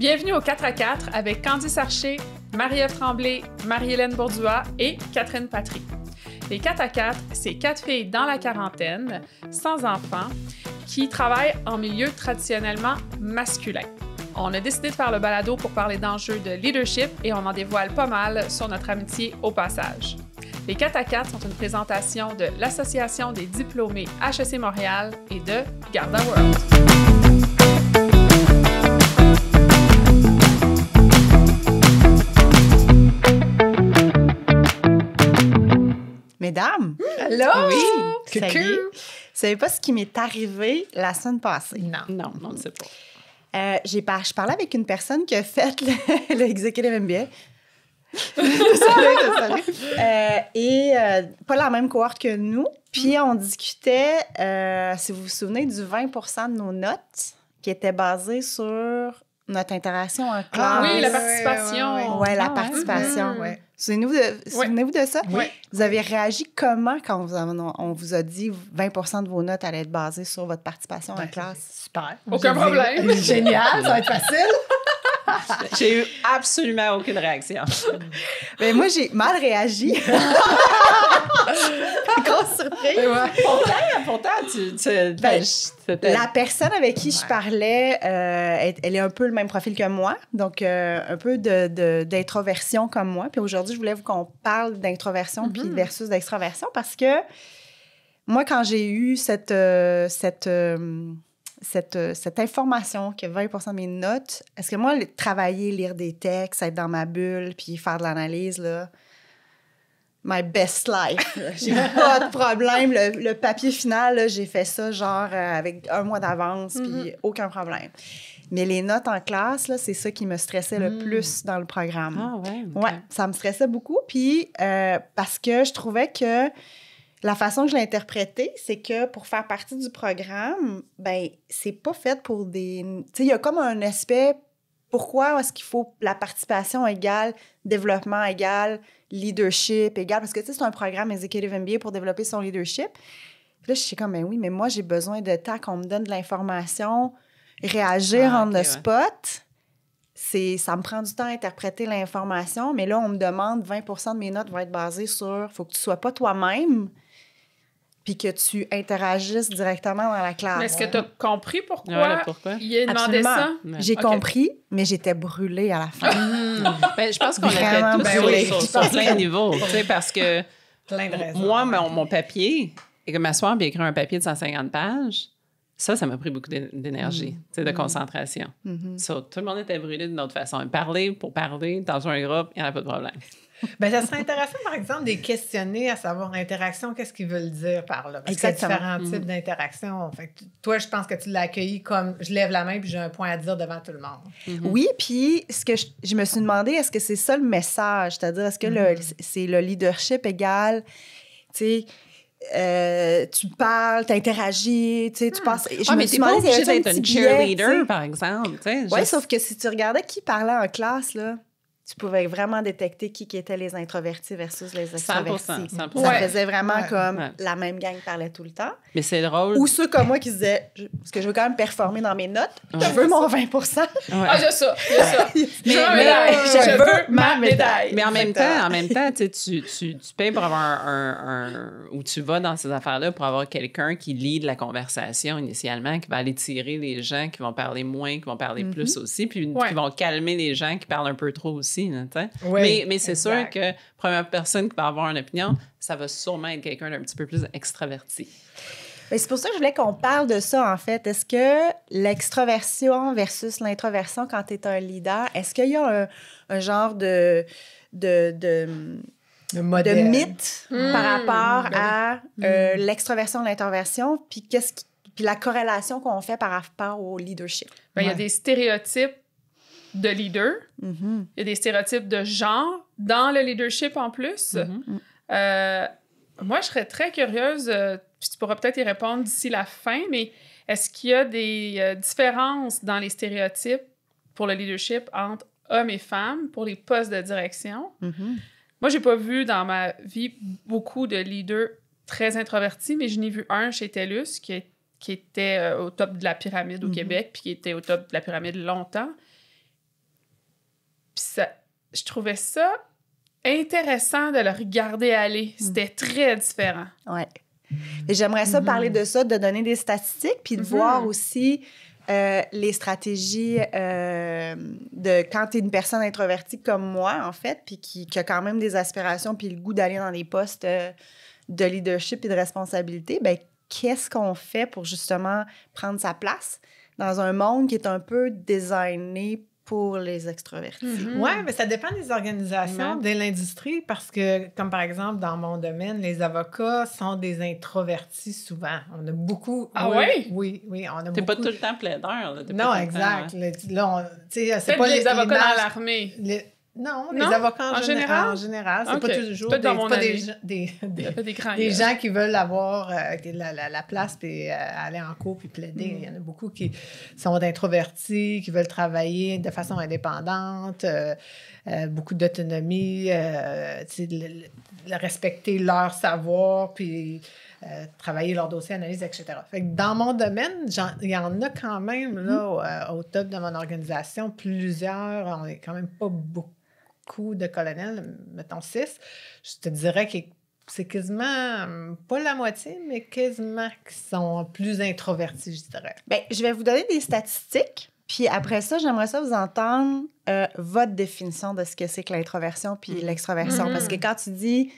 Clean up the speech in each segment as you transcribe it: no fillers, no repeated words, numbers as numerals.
Bienvenue au 4 à 4 avec Candice Archer, Marie-Ève Tremblay, Marie-Hélène Bourdouat et Catherine Patry. Les 4 à 4, c'est 4 filles dans la quarantaine, sans enfants, qui travaillent en milieu traditionnellement masculin. On a décidé de faire le balado pour parler d'enjeux de leadership et on en dévoile pas mal sur notre amitié au passage. Les 4 à 4 sont une présentation de l'Association des diplômés HEC Montréal et de Garda World. Mesdames! Allô! Oui! Ça y est. Vous savez pas ce qui m'est arrivé la semaine passée? Non, on ne sait pas. Je parlais avec une personne qui a fait l'executive MBA. Pas la même cohorte que nous. Puis on discutait, si vous vous souvenez, du 20% de nos notes qui étaient basées sur notre interaction en classe. Ah oui, la participation. Oui, la participation. Ouais. Souvenez-vous de ça? Oui. Vous avez réagi comment quand on vous a dit 20% de vos notes allaient être basées sur votre participation en classe? Super. Aucun problème. Génial, ça va être facile. J'ai eu absolument aucune réaction. Mais moi, j'ai mal réagi. Grosse surprise. Pourtant, la personne avec qui je parlais, elle est un peu le même profil que moi, donc un peu d'introversion comme moi. Puis aujourd'hui, je voulais qu'on parle d'introversion puis versus d'extraversion parce que moi, quand j'ai eu cette information que 20% de mes notes, est-ce que moi, travailler, lire des textes, être dans ma bulle, puis faire de l'analyse, là, my best life. J'ai pas de problème. Le papier final, là, j'ai fait ça genre avec un mois d'avance, puis aucun problème. Mais les notes en classe, là, c'est ça qui me stressait le plus dans le programme. Ah ouais? Okay. Ouais, ça me stressait beaucoup. Puis parce que je trouvais que la façon que je l'ai interprété, c'est que pour faire partie du programme, ben c'est pas fait pour des... Tu sais, il y a comme un aspect... Pourquoi est-ce qu'il faut la participation égale, développement égal, leadership égal? Parce que, tu sais, c'est un programme Executive MBA pour développer son leadership. Puis là, je suis comme, ben oui, mais moi, j'ai besoin de temps qu'on me donne de l'information, réagir on the spot. Ça me prend du temps à interpréter l'information, mais là, on me demande 20% de mes notes vont être basées sur faut que tu sois pas toi-même puis que tu interagisses directement dans la classe. Mais est-ce que tu as compris pourquoi il a demandé ça? J'ai compris, mais j'étais brûlée à la fin. Je pense qu'on était tous sur plein de niveaux, parce que moi, mon papier, et que m'asseoir et écrire un papier de 150 pages, ça m'a pris beaucoup d'énergie, de concentration. So, tout le monde était brûlé d'une autre façon. Parler pour parler dans un groupe, il n'y en a pas de problème. Ça serait intéressant, par exemple, de les questionner à savoir l'interaction, qu'est-ce qu'ils veulent dire par là. Parce qu'il y a différents types d'interactions. Fait que toi, je pense que tu l'as accueilli comme je lève la main puis j'ai un point à dire devant tout le monde. Oui, puis ce que je me suis demandé, est-ce que c'est ça le message? C'est-à-dire, est-ce que c'est le leadership égal, tu sais, tu parles, tu interagis, tu passes... mais t'es pas obligé d'être un cheerleader, par exemple. Oui, sauf que si tu regardais qui parlait en classe, là, tu pouvais vraiment détecter qui étaient les introvertis versus les extravertis. 100%. Ça faisait vraiment comme la même gang parlait tout le temps. Mais c'est drôle. Ou ceux comme moi qui disaient, parce que je veux quand même performer dans mes notes, je veux mon 20%. Ah, j'ai ça. Je veux ma médaille. Mais en même temps, tu payes pour avoir ou tu vas dans ces affaires-là pour avoir quelqu'un qui lead la conversation initialement, qui va aller tirer les gens qui vont parler moins, qui vont parler plus aussi, puis qui vont calmer les gens qui parlent un peu trop aussi. Mais c'est sûr que première personne qui va avoir une opinion, ça va sûrement être quelqu'un d'un petit peu plus extraverti. Mais c'est pour ça que je voulais qu'on parle de ça, en fait. Est-ce que l'extraversion versus l'introversion quand tu es un leader, est-ce qu'il y a un genre de mythe par rapport à l'extraversion et l'introversion, puis la corrélation qu'on fait par rapport au leadership? Il y a des stéréotypes de leader. Il y a des stéréotypes de genre dans le leadership en plus. Moi, je serais très curieuse, puis tu pourras peut-être y répondre d'ici la fin, mais est-ce qu'il y a des différences dans les stéréotypes pour le leadership entre hommes et femmes pour les postes de direction? Moi, j'ai pas vu dans ma vie beaucoup de leaders très introvertis, mais je n'ai vu un chez TELUS qui était au top de la pyramide au Québec, puis qui était au top de la pyramide longtemps. je trouvais ça intéressant de le regarder aller. C'était très différent. Ouais. Et j'aimerais ça parler de ça, de donner des statistiques, puis de voir aussi les stratégies de quand tu es une personne introvertie comme moi, en fait, puis qui a quand même des aspirations, puis le goût d'aller dans des postes de leadership et de responsabilité, bien, qu'est-ce qu'on fait pour justement prendre sa place dans un monde qui est un peu designé pour les extrovertis? Oui, mais ça dépend des organisations, de l'industrie, parce que, comme par exemple, dans mon domaine, les avocats sont des introvertis souvent. On a beaucoup... Ah oui? Oui, on a beaucoup... T'es pas tout le temps plaideur, là. Non, exact. Là, c'est pas les avocats dans l'armée. Non, les avocats en général. En général, c'est pas toujours des gens qui veulent avoir la place puis aller en cours puis plaider. Il y en a beaucoup qui sont introvertis, qui veulent travailler de façon indépendante, beaucoup d'autonomie, respecter leur savoir puis travailler leur dossier, analyse, etc. Fait que dans mon domaine, il y en a quand même là, au top de mon organisation, plusieurs, on n'est quand même pas beaucoup de colonels, mettons 6, je te dirais que c'est quasiment, pas la moitié, mais quasiment qui sont plus introvertis, je dirais. Bien, je vais vous donner des statistiques, puis après ça, j'aimerais ça vous entendre votre définition de ce que c'est que l'introversion puis l'extroversion. Parce que quand tu dis...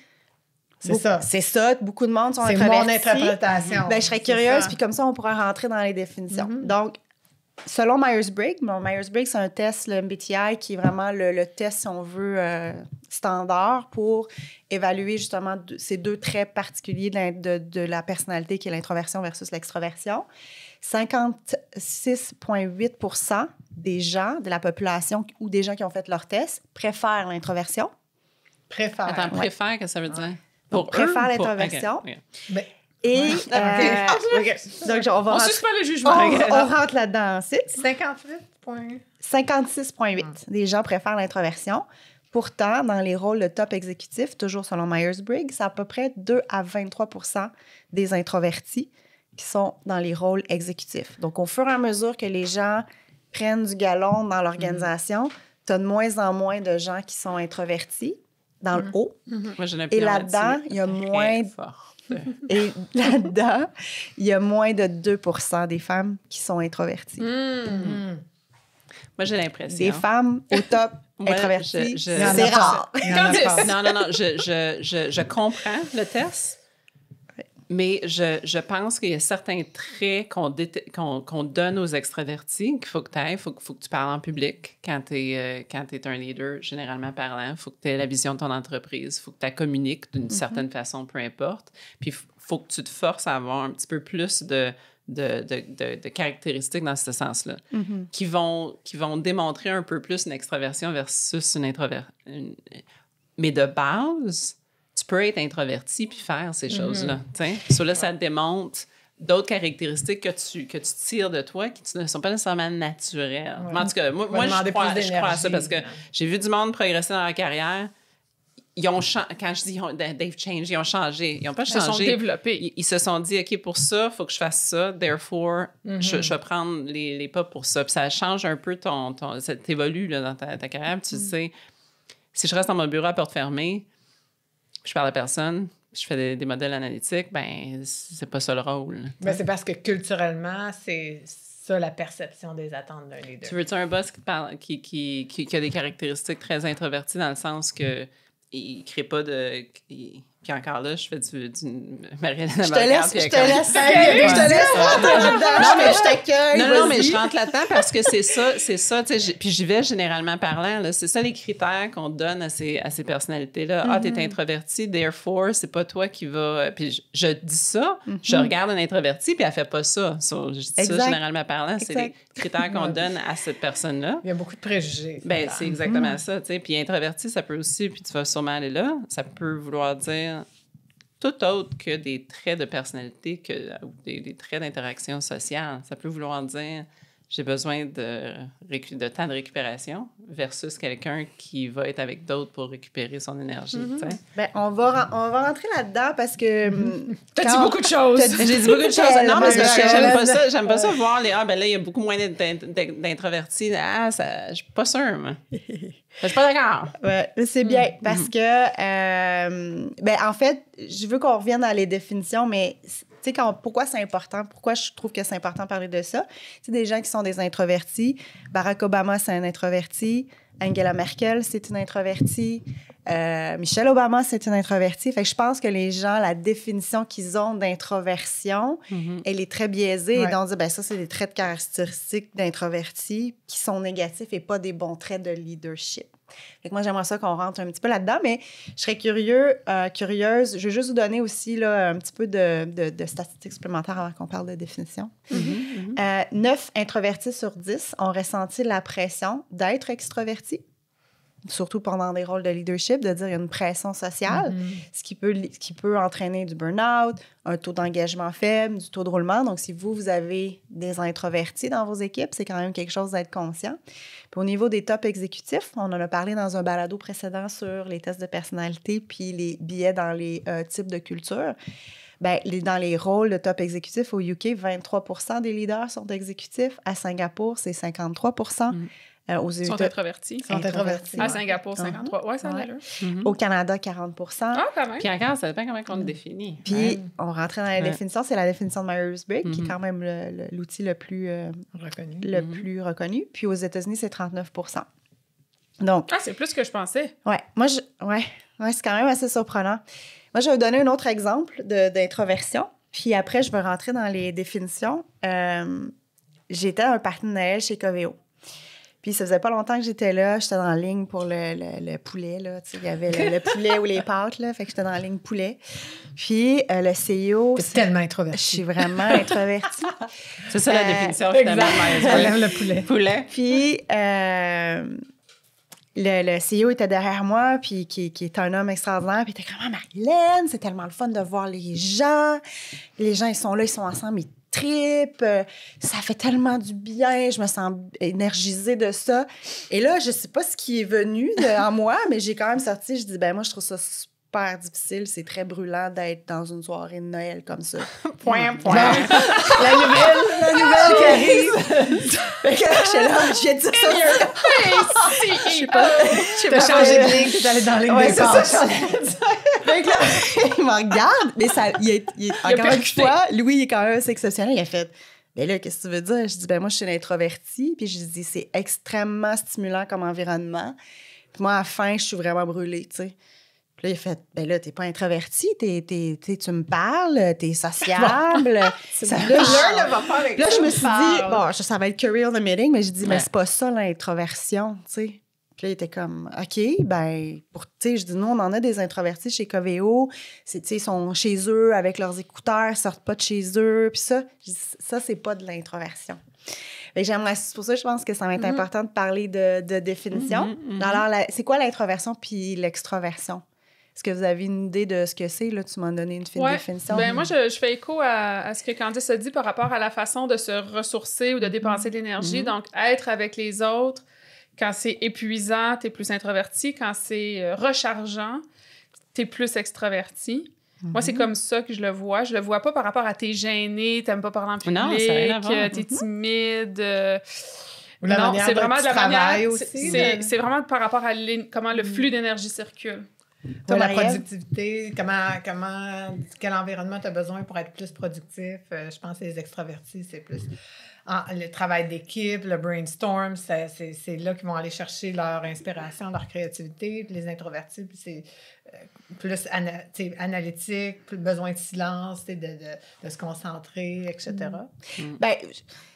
C'est ça, beaucoup de monde sont introvertis. C'est mon interprétation. Bien, je serais curieuse, puis comme ça, on pourra rentrer dans les définitions. Donc, selon Myers-Briggs, Myers-Briggs, c'est un test, le MBTI, qui est vraiment le test, si on veut, standard pour évaluer justement ces deux traits particuliers de la personnalité qui est l'introversion versus l'extroversion. 56,8% des gens de la population ou des gens qui ont fait leur test préfèrent l'introversion. Préfèrent, qu'est-ce que ça veut dire? Pour préfèrent l'introversion. Okay. Et donc, on suspend le jugement. On rentre là-dedans ensuite. 56,8 des gens préfèrent l'introversion. Pourtant, dans les rôles de top exécutifs, toujours selon Myers-Briggs, c'est à peu près 2 à 23% des introvertis qui sont dans les rôles exécutifs. Donc, au fur et à mesure que les gens prennent du galon dans l'organisation, tu as de moins en moins de gens qui sont introvertis dans le haut. Moi, et là-dedans, il y a moins... Et là-dedans, il y a moins de 2% des femmes qui sont introverties. Moi, j'ai l'impression. Des femmes au top introverties, c'est rare. Non. Je comprends le test, mais je pense qu'il y a certains traits qu'on donne aux extravertis qu'il faut que tu ailles. Il faut que tu parles en public quand tu es un leader, généralement parlant. Il faut que tu aies la vision de ton entreprise. Il faut que tu la communiques d'une certaine façon, peu importe. Puis il faut que tu te forces à avoir un petit peu plus de caractéristiques dans ce sens-là, qui vont démontrer un peu plus une extraversion versus une introversion. Mais de base, tu peux être introverti puis faire ces choses-là. Là, ça démontre d'autres caractéristiques que tu tires de toi qui ne sont pas nécessairement naturelles. Ouais. En tout cas, moi je crois à ça parce que j'ai vu du monde progresser dans leur carrière. Quand je dis they've changed, ils ont changé. Ils n'ont pas changé. Ils se sont développés. Ils se sont dit, OK, pour ça, il faut que je fasse ça. Therefore, je vais prendre les pas pour ça. Puis ça change un peu ça t'évolue là, dans ta carrière. Puis tu sais, si je reste dans mon bureau à porte fermée, je parle à personne, je fais des modèles analytiques, ben c'est pas ça le rôle. Ben, c'est parce que culturellement, c'est ça la perception des attentes d'un leader. Tu veux-tu un boss qui a des caractéristiques très introverties dans le sens que il crée pas de... Puis encore là, je fais du Marie-Hélène Je te laisse. Non, mais je t'accueille. Non, mais je rentre là-dedans parce que c'est ça, tu sais, puis j'y vais généralement parlant, là, c'est ça les critères qu'on donne à ces personnalités-là. Ah, t'es introverti, therefore, c'est pas toi qui va... Puis je dis ça, je regarde un introverti, puis elle fait pas ça. Je dis ça généralement parlant, c'est les critères qu'on donne à cette personne-là. Il y a beaucoup de préjugés. Ben, c'est exactement ça, tu sais. Puis introverti, ça peut aussi, puis tu vas sûrement aller là, ça peut vouloir dire tout autre que des traits de personnalité ou des traits d'interaction sociale. Ça peut vouloir dire j'ai besoin de temps de récupération versus quelqu'un qui va être avec d'autres pour récupérer son énergie. Ben, on va rentrer là-dedans parce que... T'as dit beaucoup de choses. J'ai dit beaucoup de choses. Non, mais parce que j'aime pas ça voir les... Ah, ben là, il y a beaucoup moins d'introvertis. Ah, ça, je suis pas sûre, moi. Je suis pas d'accord. Ouais, c'est bien parce que... ben, en fait, je veux qu'on revienne dans les définitions, mais... Tu sais, pourquoi c'est important? Pourquoi je trouve que c'est important de parler de ça? Tu sais, des gens qui sont des introvertis. Barack Obama, c'est un introverti. Angela Merkel, c'est une introvertie. Michelle Obama, c'est une introvertie. Fait que je pense que les gens, la définition qu'ils ont d'introversion, elle est très biaisée. Et donc, ben, ça, c'est des traits de caractéristiques d'introvertis qui sont négatifs et pas des bons traits de leadership. Fait que moi, j'aimerais ça qu'on rentre un petit peu là-dedans, mais je serais curieuse. Je vais juste vous donner aussi là, un petit peu de statistiques supplémentaires avant qu'on parle de définition. 9 introvertis sur 10 ont ressenti la pression d'être extrovertis, surtout pendant des rôles de leadership, de dire qu'il y a une pression sociale, ce qui peut entraîner du burn-out, un taux d'engagement faible, du taux de roulement. Donc, si vous avez des introvertis dans vos équipes, c'est quand même quelque chose d'être conscient. Puis au niveau des top exécutifs, on en a parlé dans un balado précédent sur les tests de personnalité puis les biais dans les types de culture. Bien, dans les rôles de top exécutifs au UK, 23% des leaders sont exécutifs. À Singapour, c'est 53%. Ils sont introvertis. À Singapour, 53. Oui, ça a l'air. Au Canada, 40%. Ah, quand même. Puis encore, ça dépend comment on le définit. Puis, on rentrait dans la définition. C'est la définition de Myers-Briggs, qui est quand même l'outil le plus reconnu. Puis, aux États-Unis, c'est 39%. Donc, c'est plus que je pensais. Oui. C'est quand même assez surprenant. Moi, je vais vous donner un autre exemple d'introversion. Puis après, je vais rentrer dans les définitions. J'étais à un party de Noël chez Coveo. Puis ça faisait pas longtemps que j'étais là. J'étais dans la ligne pour le poulet, là. Tu sais, il y avait le poulet ou les pâtes, là. Fait que j'étais dans la ligne poulet. Puis le CEO... C'est tellement introverti. Je suis vraiment introvertie. C'est ça la définition, finalement. Elle aime le poulet. Puis le CEO était derrière moi, puis qui est un homme extraordinaire. Puis il était comme « Ah, Marie-Hélène, c'est tellement le fun de voir les gens. Les gens, ils sont là, ils sont ensemble, ils trip, ça fait tellement du bien, je me sens énergisée de ça. » Et là, je sais pas ce qui est venu en moi, mais j'ai quand même sorti, je dis, ben moi, je trouve ça super difficile, c'est très brûlant d'être dans une soirée de Noël comme ça. Point. La nouvelle qui arrive. Fait que j'étais là, je viens de dire ça. Je sais pas. T'as changé de ligne, t'es allée dans la ligne des passes. Fait que là, il me regarde, mais encore une fois, Louis, il est quand même assez exceptionnel. Il a fait, ben là, qu'est-ce que tu veux dire? Je dis, ben moi, je suis une introvertie. Puis je dis, c'est extrêmement stimulant comme environnement. Puis moi, à la fin, je suis vraiment brûlée, tu sais. Puis là, il a fait, ben là, t'es pas introvertie, tu me parles, t'es sociable. Là, je me suis dit, bon, ça va être career the meeting, mais je dis, mais c'est pas ça l'introversion, tu sais. Puis là, il était comme, OK, ben, tu sais, je dis, nous, on en a des introvertis chez Coveo. Tu sais, ils sont chez eux avec leurs écouteurs, ils sortent pas de chez eux. Puis ça, c'est pas de l'introversion. C'est pour ça que je pense que ça va être important de parler de définition. Alors, c'est quoi l'introversion puis l'extroversion? Est-ce que vous avez une idée de ce que c'est? Là, tu m'as donné une définition. Ben, moi, je fais écho à ce que Candice a dit par rapport à la façon de se ressourcer ou de dépenser de l'énergie. Donc, être avec les autres, quand c'est épuisant, t'es plus introverti. Quand c'est rechargeant, t'es plus extraverti. Moi, c'est comme ça que je le vois. Je le vois pas par rapport à t'es gêné, t'aimes pas parler en public, t'es timide. Non, c'est vraiment de la manière... C'est vraiment par rapport à comment le flux d'énergie circule. Toi, la productivité, quel environnement tu as besoin pour être plus productif? Je pense que les extravertis, c'est plus le travail d'équipe, le brainstorm, c'est là qu'ils vont aller chercher leur inspiration, leur créativité. Puis les introvertis, c'est plus analytique, plus besoin de silence, de se concentrer, etc. Bien,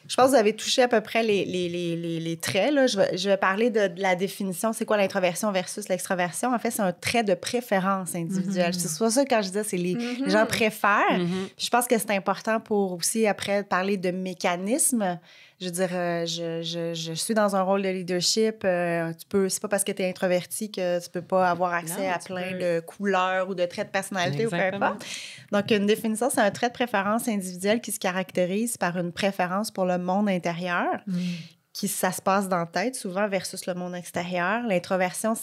je pense que vous avez touché à peu près les traits. Là. Je vais parler de la définition, c'est quoi l'introversion versus l'extraversion. En fait, c'est un trait de préférence individuelle. C'est soit ça quand je disais, c'est les gens préfèrent. Puis je pense que c'est important pour aussi, après, parler de mécanismes charisme. Je veux dire, je suis dans un rôle de leadership. C'est pas parce que tu es introverti que tu peux pas avoir accès à plein de couleurs ou de traits de personnalité ou peu importe. Donc, une définition, c'est un trait de préférence individuel qui se caractérise par une préférence pour le monde intérieur, ça se passe dans la tête souvent versus le monde extérieur. L'introversion,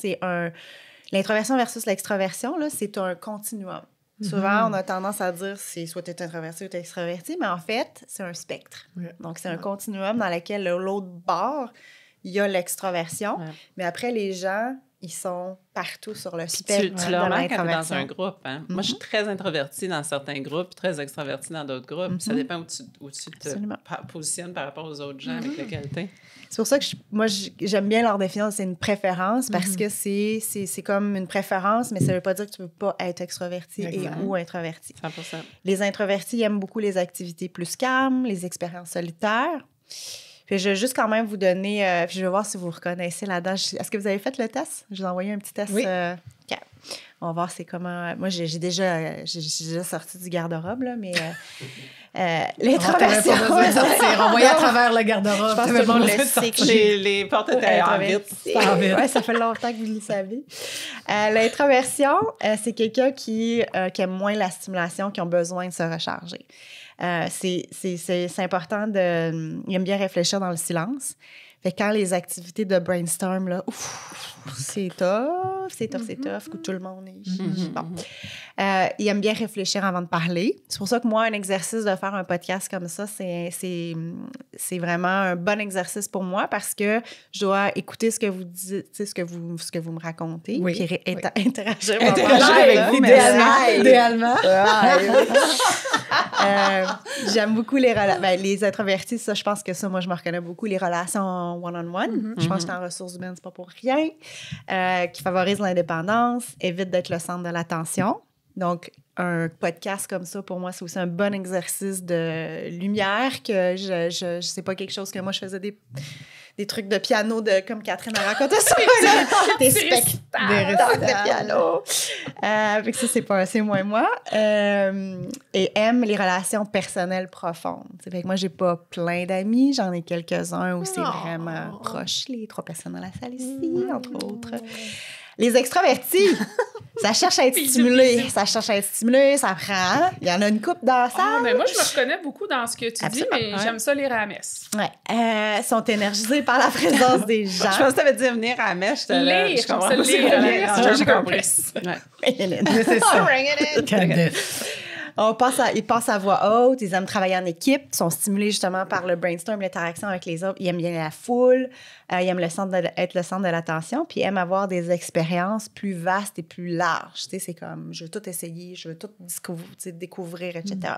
L'introversion versus l'extroversion, là, c'est un continuum. Souvent, on a tendance à dire c'est soit tu es introverti ou tu es extraverti, mais en fait, c'est un spectre. Donc, c'est un continuum dans lequel l'autre bord, il y a l'extroversion. Mais après, les gens, ils sont partout sur le spectre tu de le remarques quand tu es dans l'introversion. un groupe. Hein? Moi, je suis très introvertie dans certains groupes, très extravertie dans d'autres groupes. Ça dépend où tu te positionnes par rapport aux autres gens avec lesquels tu es. C'est pour ça que j'aime bien leur définition, c'est une préférence parce que c'est comme une préférence, mais ça ne veut pas dire que tu ne peux pas être extroverti ou introverti. 100%. Les introvertis aiment beaucoup les activités plus calmes, les expériences solitaires. Puis je vais juste quand même vous donner, puis je vais voir si vous reconnaissez là-dedans. Est-ce que vous avez fait le test? Je vous ai envoyé un petit test. Oui. OK. On va voir c'est comment... Moi, j'ai déjà sorti du garde-robe, là, mais... l'introversion... On voyait à travers le garde-robe. Je pense que tout le monde le sait que les portes étaient en vite. Oui, ça fait longtemps que vous le savez. L'introversion, c'est quelqu'un qui aime moins la stimulation, qui ont besoin de se recharger. C'est important il aime bien réfléchir dans le silence. Fait que quand les activités de brainstorm, là, c'est tough, que tout le monde est... Bon. Il aime bien réfléchir avant de parler. C'est pour ça que moi, un exercice de faire un podcast comme ça, c'est vraiment un bon exercice pour moi parce que je dois écouter ce que vous dites, ce que vous me racontez, puis interagir avec vous, idéalement. J'aime beaucoup les introvertis, ça, je pense que ça, moi, je me reconnais beaucoup, les relations one-on-one. Je pense que je suis en ressources humaines, c'est pas pour rien. Qui favorise l'indépendance, évite d'être le centre de l'attention. Donc, un podcast comme ça, pour moi, c'est aussi un bon exercice de lumière que je sais pas quelque chose que moi, je faisais des trucs de piano comme Catherine a raconté ça. Des spectacles de piano. Fait que ça, c'est moins moi. Et aime les relations personnelles profondes. Fait que moi, j'ai pas plein d'amis. J'en ai quelques-uns où c'est vraiment proche. Les 3 personnes dans la salle ici, entre autres. Les extravertis, ça cherche à être stimulé. Ça prend. Il y en a une couple dans la salle. Mais moi, je me reconnais beaucoup dans ce que tu dis, mais j'aime ça lire à la messe. Ouais. Sont énergisés par la présence des gens. Je pense que tu avais dit venir à la messe. Lire, je comprends. Lire, j'ai compris. C'est ça. Ils passent à voix haute, ils aiment travailler en équipe, ils sont stimulés justement par le brainstorm, l'interaction avec les autres. Ils aiment bien la foule, ils aiment être le centre de l'attention, puis ils aiment avoir des expériences plus vastes et plus larges. Tu sais, c'est comme, je veux tout essayer, je veux tout découvrir, etc.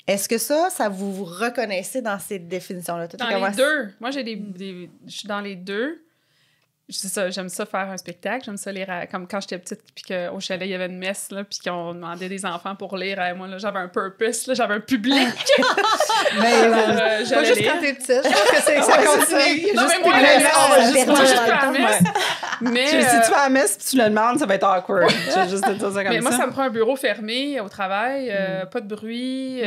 Est-ce que ça vous reconnaissez dans cette définition-là? Dans les deux. Moi, je suis dans les deux. C'est ça, j'aime ça faire un spectacle, j'aime ça lire, comme quand j'étais petite, puis qu'au chalet, il y avait une messe, là, puis qu'on demandait des enfants pour lire. Moi, là, j'avais un purpose, là, j'avais un public. Mais pas juste quand t'es petite, je pense que ça continue. Non, mais moi, la messe, mais si tu vas à la messe puis tu le demandes, ça va être awkward. Je vais juste te dire ça comme ça. Mais moi, ça me prend un bureau fermé au travail, pas de bruit.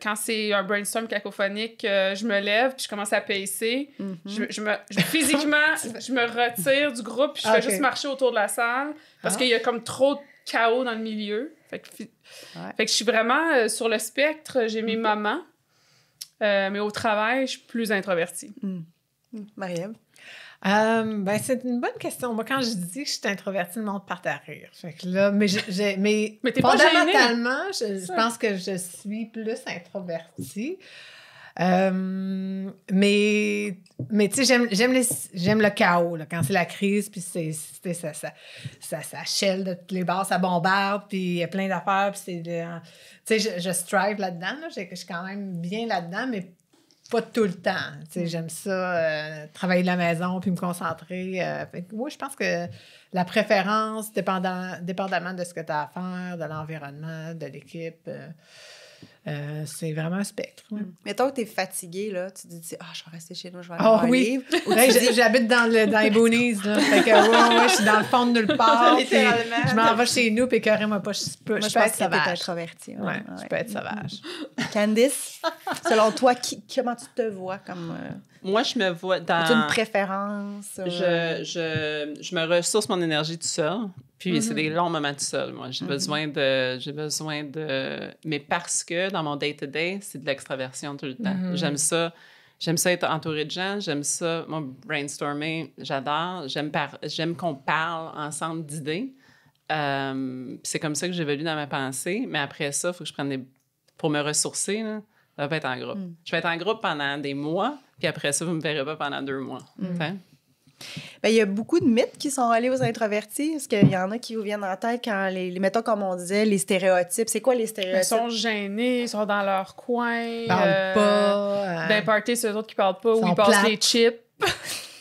Quand c'est un brainstorm cacophonique, je me lève puis je commence à pacer. Physiquement, je me retire du groupe puis je fais juste marcher autour de la salle parce qu'il y a comme trop de chaos dans le milieu. Fait que je suis vraiment sur le spectre. J'ai mes moments, mais au travail, je suis plus introvertie. Marie-Ève? C'est une bonne question. Moi, quand je dis que je suis introvertie, le monde part à rire. Fait que là, mais t'es pas gênée. Fondamentalement, je pense que je suis plus introvertie. Mais tu sais, j'aime le chaos, là, quand c'est la crise, puis ça chèle de tous les bords, ça bombarde, puis il y a plein d'affaires, puis tu sais, je strive là-dedans, là, je suis quand même bien là-dedans, mais pas tout le temps. Tu sais, j'aime ça, travailler de la maison, puis me concentrer. Moi, je pense que la préférence, dépendamment de ce que tu as à faire, de l'environnement, de l'équipe... c'est vraiment un spectre. Ouais. Mettons que t'es fatigué, là, tu te dis, je vais rester chez nous, je vais aller lire un livre. Ou j'habite dans les boonies, là. Fait que, je suis dans le fond de nulle part. Littéralement. Je m'en vais chez nous, puis carrément, je peux être sauvage. Introvertie. Ouais, je peux être sauvage. Candice, selon toi, comment tu te vois comme... Moi, je me vois dans... As-tu une préférence? Je me ressource mon énergie tout seul. Puis c'est des longs moments tout seul, moi. J'ai besoin de... Mais parce que dans mon day-to-day, c'est de l'extraversion tout le temps. J'aime ça être entourée de gens. J'aime ça, moi, brainstormer, j'adore. J'aime qu'on parle ensemble d'idées. C'est comme ça que j'évolue dans ma pensée. Mais après ça, il faut que je prenne pour me ressourcer, là, ça va être en groupe. Je vais être en groupe pendant des mois, puis après ça, vous ne me verrez pas pendant 2 mois. Ben, il y a beaucoup de mythes qui sont reliés aux introvertis. Est-ce qu'il y en a qui vous viennent en tête quand mettons, comme on disait, les stéréotypes? C'est quoi les stéréotypes? Ils sont gênés, ils sont dans leur coin. Ils parlent pas. D'un party, c'est eux autres qui parlent pas, ou ils passent les chips.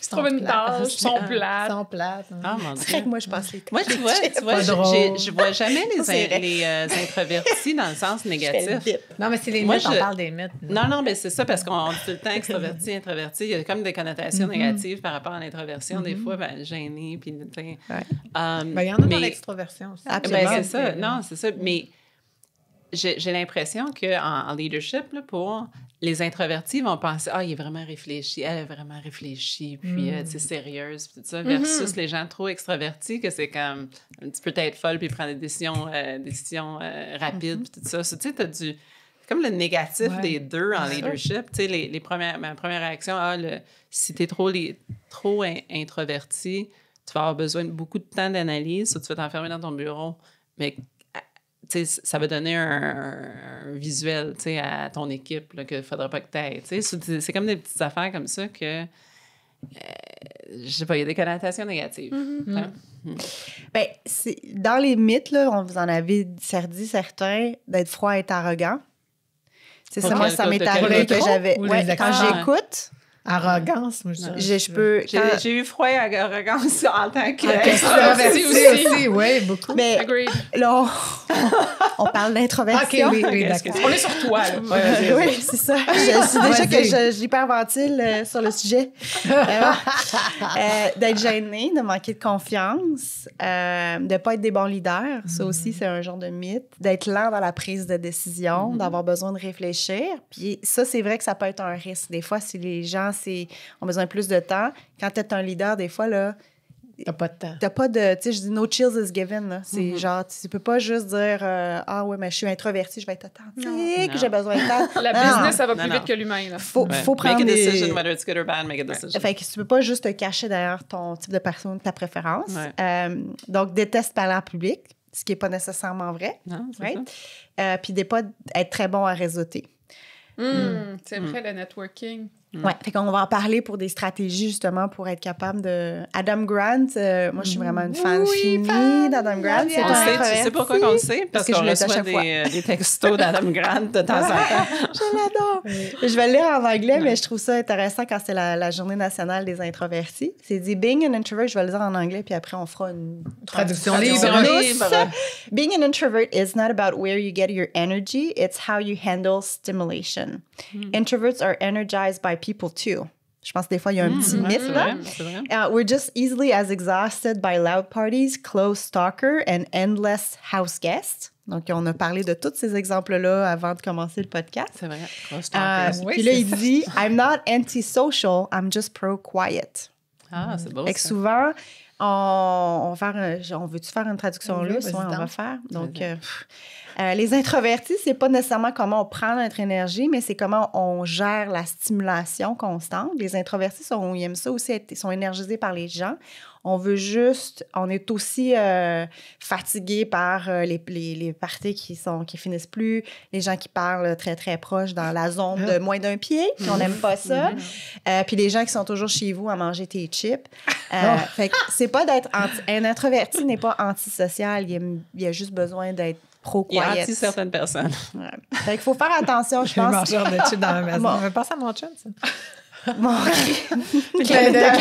Ils trouvent une tâche, ils sont plates. Ils sont plates. Ah, mon Dieu. C'est vrai que moi, je passe les tâches. Moi, tu vois, je vois jamais les introvertis dans le sens négatif. Non, mais c'est les mythes, on parle des mythes. Non, mais c'est ça, parce qu'on dit tout le temps extraverti, introverti. Il y a comme des connotations négatives par rapport à l'introversion. Des fois, gêné, puis... Il y en a dans l'extroversion aussi. C'est ça. Non, c'est ça. Mais j'ai l'impression qu'en leadership, là, pour... Les introvertis vont penser, il est vraiment réfléchi, elle est vraiment réfléchie, puis c'est sérieuse, puis tout ça, versus les gens trop extravertis, que c'est comme un petit peu tête folle, puis prendre des décisions rapides, puis tout ça. Tu sais, t'as comme le négatif des deux en leadership. Tu sais, ma première réaction, si t'es trop introverti, tu vas avoir besoin de beaucoup de temps d'analyse, ou tu vas t'enfermer dans ton bureau. Mais ça va donner un visuel à ton équipe qu'il ne faudra pas que tu ailles. C'est comme des petites affaires comme ça que, je sais pas, il y a des connotations négatives. Ben, dans les mythes, là, on vous en avait dit certains, d'être froid et arrogant. C'est ça, moi, ça m'est arrivé que j'avais... quand j'écoute... Arrogance, moi, je peux... J'ai eu froid et arrogance en tant que... Extraverti aussi, oui, beaucoup. Mais là, on parle d'introversion. OK, oui, d'accord. On est sur toi, là. Oui, c'est ça. C'est déjà que j'hyperventile sur le sujet. D'être gêné, de manquer de confiance, de ne pas être des bons leaders. Ça aussi, c'est un genre de mythe. D'être lent dans la prise de décision, d'avoir besoin de réfléchir. Puis ça, c'est vrai que ça peut être un risque. Des fois, si les gens ont besoin de plus de temps. Quand tu es un leader, des fois, là... T'as pas de temps. T'as pas de... Tu sais, je dis « no chills is given ». Là. C'est genre, tu peux pas juste dire « Ah ouais, mais je suis introvertie, je vais être authentique, j'ai besoin de temps. » La business, ça va plus vite que l'humain. Faut prendre make a decision, whether it's good or bad, make a decision. Fait que tu peux pas juste te cacher derrière ton type de personne, ta préférence. Donc, déteste parler en public, ce qui est pas nécessairement vrai. Non, c'est ça. Puis pas être très bon à réseauter. C'est vrai, le networking. Oui, fait qu'on va en parler pour des stratégies, justement, pour être capable de... Adam Grant, moi, je suis vraiment une fan finie d'Adam Grant. Tu sais pourquoi on le sait? Parce qu'on reçoit des textos d'Adam Grant de temps en temps. Je l'adore! Je vais le lire en anglais, mais je trouve ça intéressant quand c'est la Journée nationale des introvertis. C'est dit « Being an introvert », je vais le dire en anglais, puis après, on fera une traduction libre. Being an introvert is not about where you get your energy, it's how you handle stimulation. Introverts are energized by people too. Je pense que des fois, il y a un petit mythe là. C'est vrai. We're just easily as exhausted by loud parties, close stalker, and endless house guests. Donc, on a parlé de tous ces exemples-là avant de commencer le podcast. C'est vrai. Puis là, il dit « I'm not anti-social, I'm just pro-quiet ». Ah, c'est beau, ça. Souvent, on veut-tu faire une traduction là? Oui, on va faire. Donc, les introvertis, c'est pas nécessairement comment on prend notre énergie, mais c'est comment on gère la stimulation constante. Les introvertis, ils aiment ça aussi, ils sont énergisés par les gens. On est aussi fatigué par les parties qui finissent plus, les gens qui parlent très, très proches dans la zone de moins d'un pied, puis on n'aime pas ça. Puis les gens qui sont toujours chez vous à manger tes chips. Fait que c'est pas un introverti n'est pas antisocial, il a juste besoin d'être pro-quiet. Il y a anti certaines personnes. Fait qu'il faut faire attention, je pense. Mangeur de chips dans la maison. On veut passer à mon chum, ça. Mon Clin d'œil.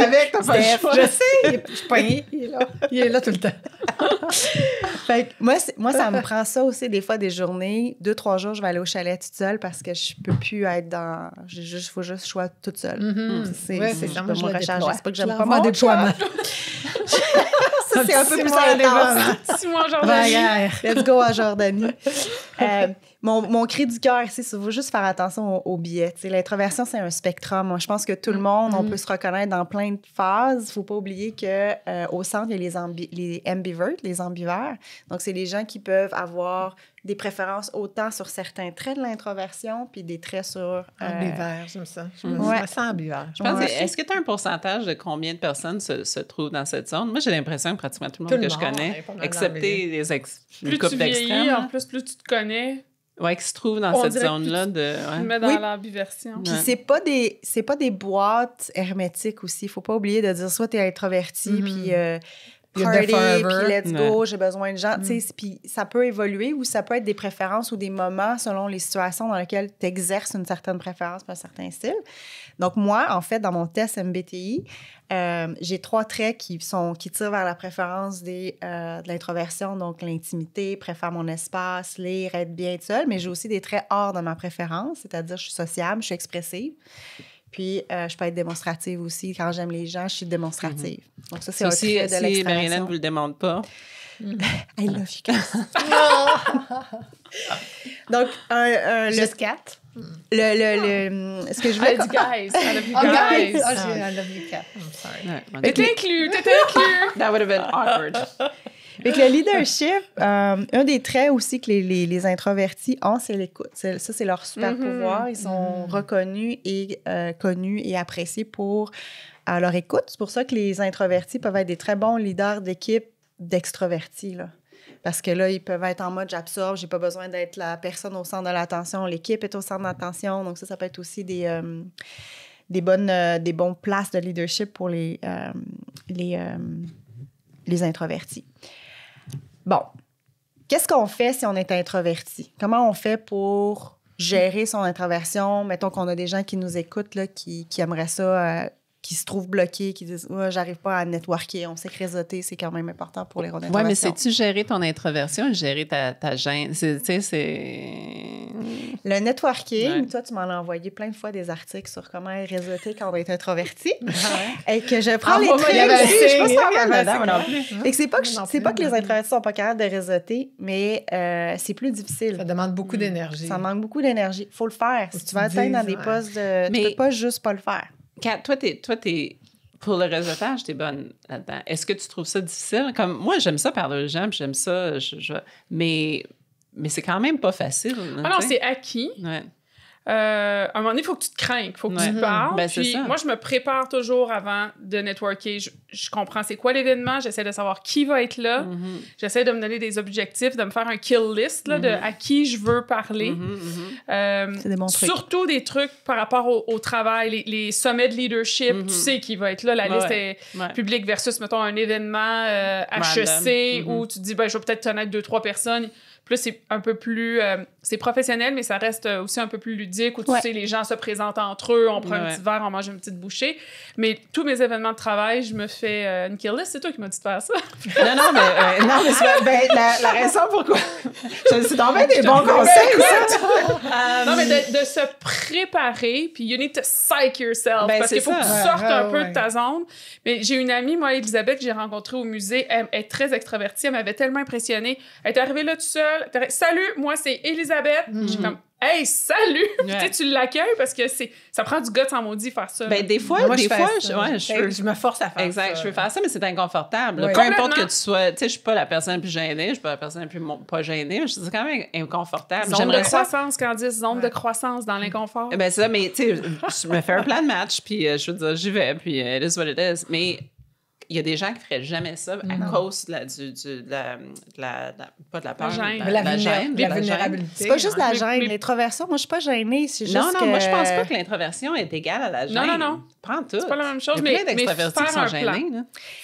avec, t'as pas le choix. Je sais, je suis poignée. Il est là tout le temps. Fait que moi, ça me prend ça aussi, des fois, des journées. 2-3 jours, je vais aller au chalet toute seule parce que je peux plus être dans... Faut juste que je sois toute seule. C'est je peux me recharger. C'est pas que j'aime pas mon déploiement. Ça, c'est un peu plus intense. 6 mois en Jordanie. Let's go à Jordanie. Mon cri du cœur ici, il faut juste faire attention aux billets. T'sais, l'introversion, c'est un spectrum. Moi, je pense que tout le monde, on peut se reconnaître dans plein de phases. Il ne faut pas oublier qu'au centre, il y a les ambivert, les ambivers. Donc, c'est les gens qui peuvent avoir des préférences autant sur certains traits de l'introversion puis des traits sur... ambivert, j'aime ça. Je me sens ambivert. Est-ce que tu as un pourcentage de combien de personnes se trouvent dans cette zone? Moi, j'ai l'impression que pratiquement tout le monde que je connais, excepté les couples d'extrêmes. En plus tu te connais. Oui, qui se trouve dans cette zone-là. Tu te mets dans l'ambiversion. Puis c'est pas des boîtes hermétiques aussi. Il faut pas oublier de dire soit t'es introverti, puis party, puis let's go, j'ai besoin de gens. Puis ça peut évoluer ou ça peut être des préférences ou des moments selon les situations dans lesquelles tu exerces une certaine préférence pour un certain style. Donc moi, en fait, dans mon test MBTI, j'ai 3 traits qui tirent vers la préférence de l'introversion, donc l'intimité, préfère mon espace, lire, être bien seule, mais j'ai aussi des traits hors de ma préférence, c'est-à-dire je suis sociable, je suis expressive. Puis, je peux être démonstrative aussi. Quand j'aime les gens, je suis démonstrative. Donc, ça, c'est un trait de l'extraversion. Si Marie-Hélène ne vous le demande pas. I love you guys. Donc, Juste 4. Ce que je veux... guys. I love you guys. I love you 4. I'm sorry. T'étais inclus. That would have been awkward. Avec le leadership, un des traits aussi que les introvertis ont, c'est l'écoute. Ça, c'est leur super pouvoir. Ils sont reconnus et connus et appréciés pour leur écoute. C'est pour ça que les introvertis peuvent être des très bons leaders d'équipe d'extrovertis, là. Parce que là, ils peuvent être en mode « j'absorbe, j'ai pas besoin d'être la personne au centre de l'attention, l'équipe est au centre de l'attention ». Donc ça peut être aussi des bonnes places de leadership pour les introvertis. Bon, qu'est-ce qu'on fait si on est introverti? Comment on fait pour gérer son introversion? Mettons qu'on a des gens qui nous écoutent, là, qui aimeraient ça, qui se trouvent bloqués, qui disent « j'arrive pas à networker ». On sait que réseauter, c'est quand même important pour les rôles d'introversion. Oui, mais c'est-tu gérer ton introversion ou gérer ta gêne? Tu sais, c'est... Le networking, toi, tu m'en as envoyé plein de fois des articles sur comment réseauter quand on est introverti. Et que je prends les trucs. Et que c'est pas que les introvertis sont pas capables de réseauter, mais c'est plus difficile. Ça demande beaucoup d'énergie. Ça demande beaucoup d'énergie. Il faut le faire. Si tu veux atteindre dans des postes de... Tu peux pas juste pas le faire. Kat, toi, t'es pour le réseautage, t'es bonne là-dedans. Est-ce que tu trouves ça difficile? Comme moi, j'aime ça parler aux gens, puis j'aime ça, mais c'est quand même pas facile. Ah non, c'est acquis. Ouais. À un moment donné, il faut que tu te craignes, il faut que tu parles. Ben, puis moi, je me prépare toujours avant de networker. Je comprends c'est quoi l'événement, j'essaie de savoir qui va être là. J'essaie de me donner des objectifs, de me faire un kill list là, de à qui je veux parler. C'est des bons trucs. Surtout des trucs par rapport au travail, les sommets de leadership. Tu sais qui va être là. La liste est publique versus, mettons, un événement HEC où tu te dis, je vais peut-être connaître 2-3 personnes. Puis là, c'est un peu plus... c'est professionnel, mais ça reste aussi un peu plus ludique où, tu sais, les gens se présentent entre eux, on prend un petit verre, on mange une petite bouchée. Mais tous mes événements de travail, je me fais une kill list. C'est toi qui m'as dit de faire ça. non, mais c'est la raison pourquoi... c'est tombé des bons conseils, ça! Non, mais de se préparer, puis you need to psych yourself, parce qu'il faut que tu sortes un peu de ta zone. Mais j'ai une amie, moi, Elisabeth, que j'ai rencontrée au musée. Elle est très extravertie. Elle m'avait tellement impressionnée. Elle est arrivée là toute seule. Salut, moi, c'est Elisabeth. J'ai comme, hey, salut! Tu l'accueilles parce que ça prend du guts en maudit faire ça. Des fois, je me force à faire ça. Exact, je veux faire ça, mais c'est inconfortable. Oui. Peu importe que tu sois, tu sais, je suis pas la personne la plus gênée, je suis pas la personne la plus pas gênée, mais c'est quand même inconfortable. Zone de croissance, Candice, zone de croissance dans l'inconfort. Ben c'est ça, mais tu sais, je me fais un plan de match, puis je veux dire, j'y vais, puis it is what it is. Mais il y a des gens qui feraient jamais ça à cause de pas de la peur, de la gêne, de la vulnérabilité. C'est pas juste la gêne. L'introversion, moi, je suis pas gênée. C'est juste moi, je pense pas que l'introversion est égale à la gêne. Non. Prends tout. C'est pas la même chose, il y a plein d'extravertis qui sont gênés.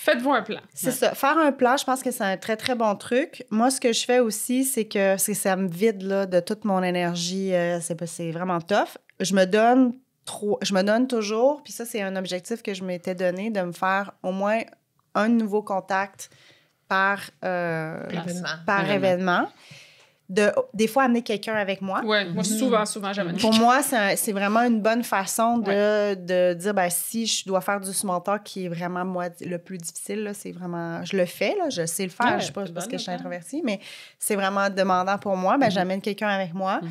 Faites-vous un plan. C'est ça. Faire un plan, je pense que c'est un très, très bon truc. Moi, ce que je fais aussi, c'est que ça me vide là, de toute mon énergie. C'est vraiment tough. Je me donne je me donne toujours, puis ça, c'est un objectif que je m'étais donné, de me faire au moins un nouveau contact par événement. Des fois, amener quelqu'un avec moi. Oui, moi, souvent, j'amène Pour moi, c'est vraiment une bonne façon de dire, ben, si je dois faire du small talk, qui est vraiment, moi, le plus difficile, là, c'est vraiment... Je le fais, là, je sais le faire, je sais pas parce que je suis introvertie, mais c'est vraiment demandant pour moi. Ben, j'amène quelqu'un avec moi.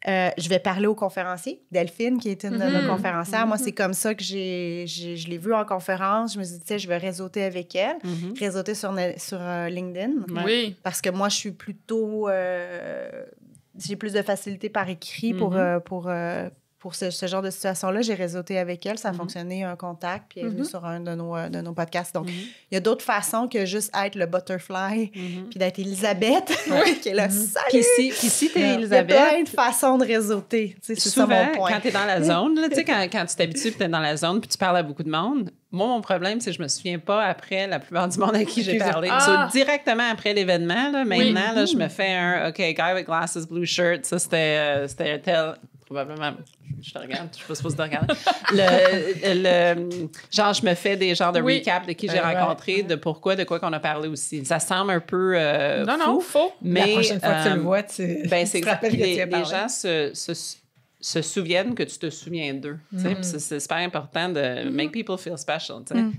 Je vais parler au conférencier, Delphine, qui est une de nos conférencières. Moi, c'est comme ça que je l'ai vue en conférence. Je me suis dit, tu sais, je vais réseauter avec elle, réseauter sur LinkedIn. Oui. Parce que moi, je suis plutôt... j'ai plus de facilité par écrit pour ce genre de situation-là. J'ai réseauté avec elle, ça a fonctionné, un contact, puis elle est venue sur un de nos podcasts. Donc, il y a d'autres façons que juste être le butterfly, puis d'être Elisabeth, qui est le salut! Puis si t'es Elisabeth... Il y a plein de façons de réseauter. C'est ça mon point. Quand t'es dans la zone, là, tu sais, quand tu t'habitues, puis t'es dans la zone, puis tu parles à beaucoup de monde, moi, mon problème, c'est que je me souviens pas après la plupart du monde à qui j'ai parlé. Directement après l'événement, là, maintenant, là, je me fais un « OK, guy with glasses, blue shirt », ça, c'était un tel... Probablement, je te regarde, je suis pas supposée te regarder. Genre, je me fais des genres de recap de qui j'ai rencontré, de pourquoi, de quoi qu'on a parlé aussi. Ça semble un peu faux. Mais la prochaine fois que tu le vois, tu te rappelles que les gens se souviennent que tu te souviens d'eux. C'est super important de make people feel special. Tu as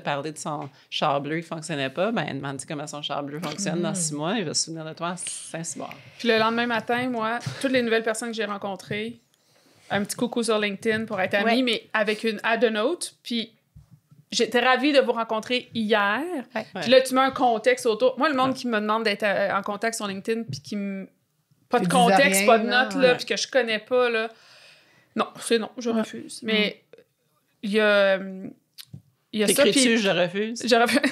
parlé de son char bleu qui ne fonctionnait pas. Ben, demande comment son char bleu fonctionne dans 6 mois. Il va se souvenir de toi en 5-6 mois. Puis le lendemain matin, moi, toutes les nouvelles personnes que j'ai rencontrées, un petit coucou sur LinkedIn pour être amie, mais avec une add a note. Puis j'étais ravie de vous rencontrer hier. Puis là, tu mets un contexte autour. Moi, le monde qui me demande d'être en contact sur LinkedIn puis qui me... Pas de contexte, pas de notes, là, puis que je connais pas, là. Non, c'est non, je refuse. Mais il y a ça, puis... je refuse? Je refuse.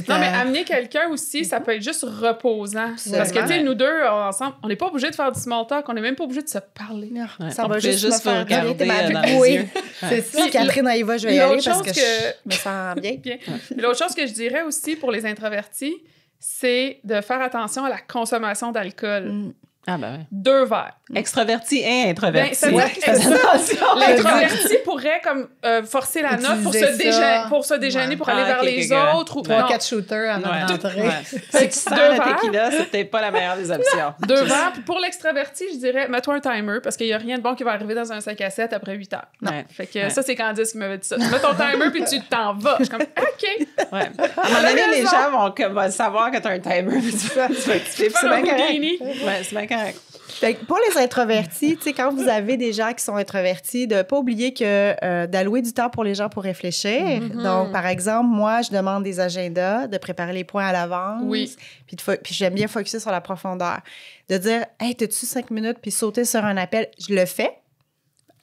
Non, mais amener quelqu'un aussi, ça peut être juste reposant. Parce que, tu sais, nous deux, ensemble, on n'est pas obligés de faire du small talk, on n'est même pas obligés de se parler. Ça va juste me faire regarder dans les yeux. C'est ça. Catherine, Aïva, je vais y aller parce que je me sens bien. L'autre chose que je dirais aussi pour les introvertis, c'est de faire attention à la consommation d'alcool. Ah ben ouais. 2 verres. Extraverti et introverti. L'introverti pourrait comme forcer la note pour se déjeuner, pour aller vers les autres. Ou 3-4 shooters avant d'entrer. Si tu sens le tequila, c'est peut-être pas la meilleure des options. 2 verres. Puis pour l'extraverti, je dirais, mets-toi un timer parce qu'il n'y a rien de bon qui va arriver dans un 5 à 7 après 8 heures. Non. Fait que ça, c'est Candice qui m'avait dit ça. Tu mets ton timer puis tu t'en vas. Je suis comme, OK. À un moment donné, les gens vont savoir que tu as un timer. C'est bien correct. C'est bien correct. Fait que pour les introvertis, tu sais, quand vous avez des gens qui sont introvertis, de ne pas oublier que d'allouer du temps pour les gens pour réfléchir. Donc, par exemple, moi, je demande des agendas, de préparer les points à l'avance. Oui. Puis j'aime bien focusser sur la profondeur. De dire, hey, t'as-tu 5 minutes, puis sauter sur un appel. Je le fais,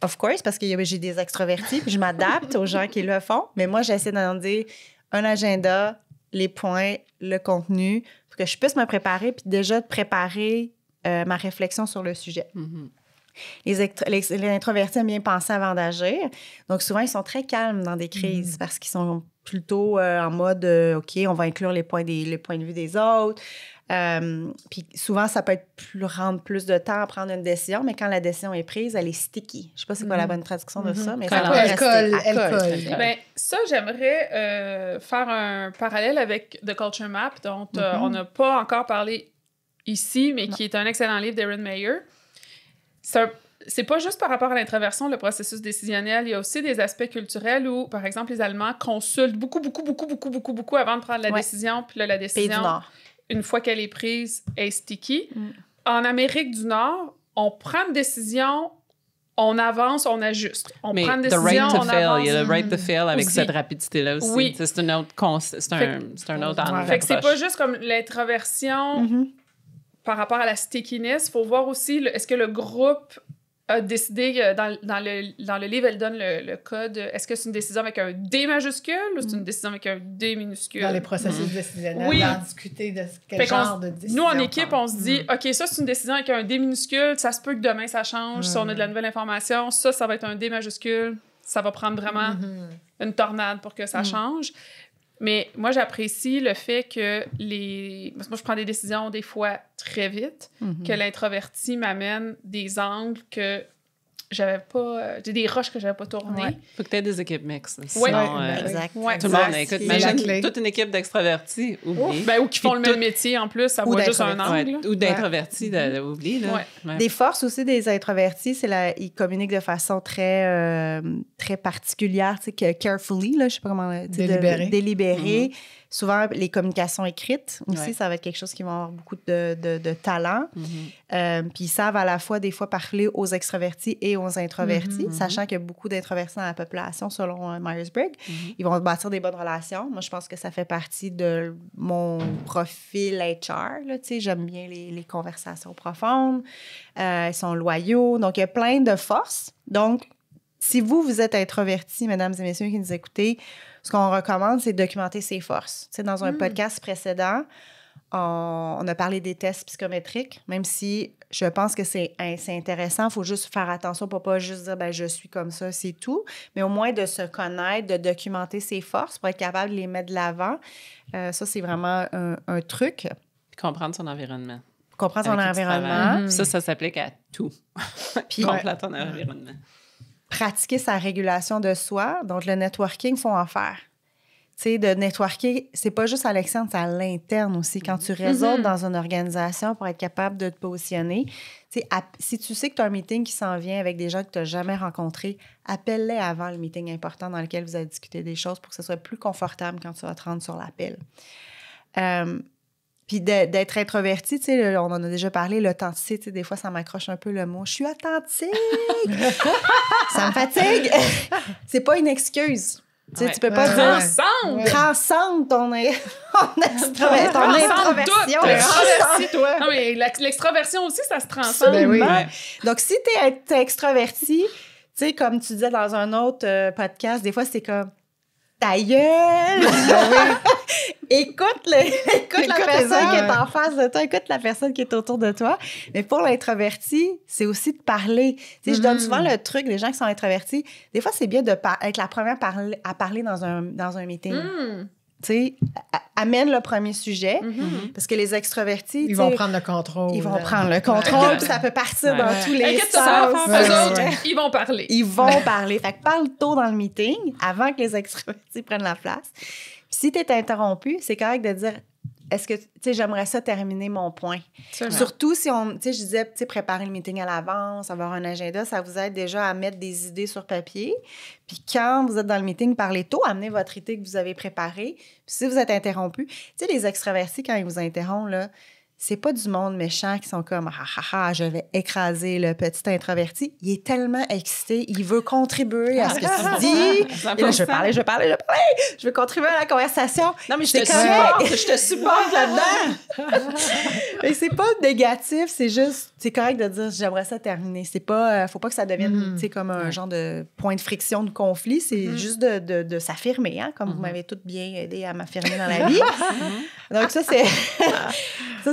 of course, parce que j'ai des extrovertis, puis je m'adapte aux gens qui le font. Mais moi, j'essaie d'en dire un agenda, les points, le contenu, pour que je puisse me préparer, puis déjà de préparer ma réflexion sur le sujet. Les introvertis aiment bien penser avant d'agir. Donc, souvent, ils sont très calmes dans des crises parce qu'ils sont plutôt en mode OK, on va inclure les points de vue des autres. Puis souvent, ça peut rendre plus de temps à prendre une décision, mais quand la décision est prise, elle est sticky. Je sais pas c'est quoi la bonne traduction de ça, mais ça peut rester. Ben, ça, j'aimerais faire un parallèle avec The Culture Map, dont on n'a pas encore parlé ici, mais qui est un excellent livre d'Erin Meyer. C'est pas juste par rapport à l'introversion, le processus décisionnel. Il y a aussi des aspects culturels où, par exemple, les Allemands consultent beaucoup avant de prendre la décision. Puis là, la décision, une fois qu'elle est prise, est sticky. En Amérique du Nord, on prend une décision, on avance, on ajuste. On prend une décision, on avance. Il y a le right to fail avec cette rapidité-là aussi. Oui. C'est un autre angle. Fait que c'est pas juste comme l'introversion... Par rapport à la stickiness, il faut voir aussi, est-ce que le groupe a décidé, dans le livre, elle donne le code, est-ce que c'est une décision avec un D majuscule ou c'est une décision avec un D minuscule? Dans les processus décisionnels, d'en discuter de quel genre de décision. Nous, en équipe, on se dit, OK, ça, c'est une décision avec un D minuscule, ça se peut que demain, ça change, si on a de la nouvelle information, ça va être un D majuscule, ça va prendre vraiment une tornade pour que ça change. Mais moi, j'apprécie le fait que parce que moi, je prends des décisions des fois très vite, que l'introverti m'amène des angles que j'avais pas... j'ai des rushs que j'avais pas tournés. Ouais. Faut que tu aies des équipes mixtes. Oui, exact. Ouais, tout le monde, exact. écoute, C'est la imagine clé. toute une équipe d'extravertis, oublie. Ben, ou qui font Puis le même métier en plus, ça Ou voit juste un d'introvertis. angle. Ou d'introvertis, oublie. Là. Ouais. Ouais. Des forces aussi des introvertis, ils communiquent de façon très, très particulière, tu sais, carefully, là, je sais pas comment... Délibéré. Délibéré. Souvent, les communications écrites aussi, Ouais. ça va être quelque chose qui va avoir beaucoup de talent. Puis ils savent à la fois, des fois, parler aux extravertis et aux introvertis, sachant qu'il y a beaucoup d'introvertis dans la population, selon Myers-Briggs. Ils vont bâtir des bonnes relations. Moi, je pense que ça fait partie de mon profil HR. Là, tu sais, j'aime bien les conversations profondes. Ils sont loyaux. Donc, il y a plein de forces. Donc, si vous êtes introverti, mesdames et messieurs qui nous écoutez, ce qu'on recommande, c'est de documenter ses forces. Tu sais, dans un podcast précédent, on a parlé des tests psychométriques, même si je pense que c'est intéressant. Il faut juste faire attention pour pas juste dire « je suis comme ça, c'est tout », mais au moins de se connaître, de documenter ses forces pour être capable de les mettre de l'avant. Ça, c'est vraiment un truc. Puis comprendre son environnement. Comprendre son Avec qui tu environnement. travailles. Ça s'applique à tout. Puis Comprendre ton environnement. pratiquer sa régulation de soi. Donc, le networking, il faut en faire. Tu sais, de networker, c'est pas juste à l'externe, c'est à l'interne aussi. Quand tu réseautes dans une organisation pour être capable de te positionner, tu sais, si tu sais que tu as un meeting qui s'en vient avec des gens que tu n'as jamais rencontrés, appelle-les avant le meeting important dans lequel vous allez discuter des choses pour que ce soit plus confortable quand tu vas te rendre sur l'appel. Puis d'être introverti, tu sais, on en a déjà parlé, l'authenticité, tu sais, des fois, ça m'accroche un peu le mot. Je suis authentique! Ça me fatigue! C'est pas une excuse. Tu sais, tu peux pas dire... Transcende ton introversion. L'extraverti, toi. Non, mais l'extraversion aussi, ça se transcende. Ben oui. Donc, si t'es extraverti, tu sais, comme tu disais dans un autre podcast, des fois, c'est comme ta gueule! Écoute la personne qui est en face de toi, écoute la personne qui est autour de toi. Mais pour l'introverti, c'est aussi de parler. Tu sais, je donne souvent le truc, les gens qui sont introvertis, des fois, c'est bien d'être la première à parler dans un meeting. Tu sais, amène le premier sujet, parce que les extravertis... Ils vont prendre le contrôle. Ils vont prendre le contrôle, puis ça peut partir dans tous les sens. Eux autres, ils vont parler. Ils vont parler. Fait que parle tôt dans le meeting, avant que les extravertis prennent la place. Puis si tu es interrompu, c'est correct de dire, est-ce que, tu sais, j'aimerais ça terminer mon point. Surtout si on, tu sais, je disais, tu sais, préparer le meeting à l'avance, avoir un agenda, ça vous aide déjà à mettre des idées sur papier. Puis quand vous êtes dans le meeting, parlez tôt, amenez votre idée que vous avez préparée. Puis si vous êtes interrompu, tu sais, les extravertis, quand ils vous interrompent, là, c'est pas du monde méchant qui sont comme je vais écraser le petit introverti. Il est tellement excité, il veut contribuer à ce que tu dis. Et là, je veux contribuer à la conversation. Non, mais je te supporte là-dedans. Mais c'est pas négatif, c'est juste, c'est correct de dire j'aimerais ça terminer. C'est pas, faut pas que ça devienne, tu sais, comme un genre de point de friction, de conflit. C'est juste de s'affirmer, hein, comme vous m'avez toutes bien aidé à m'affirmer dans la vie. Donc ça,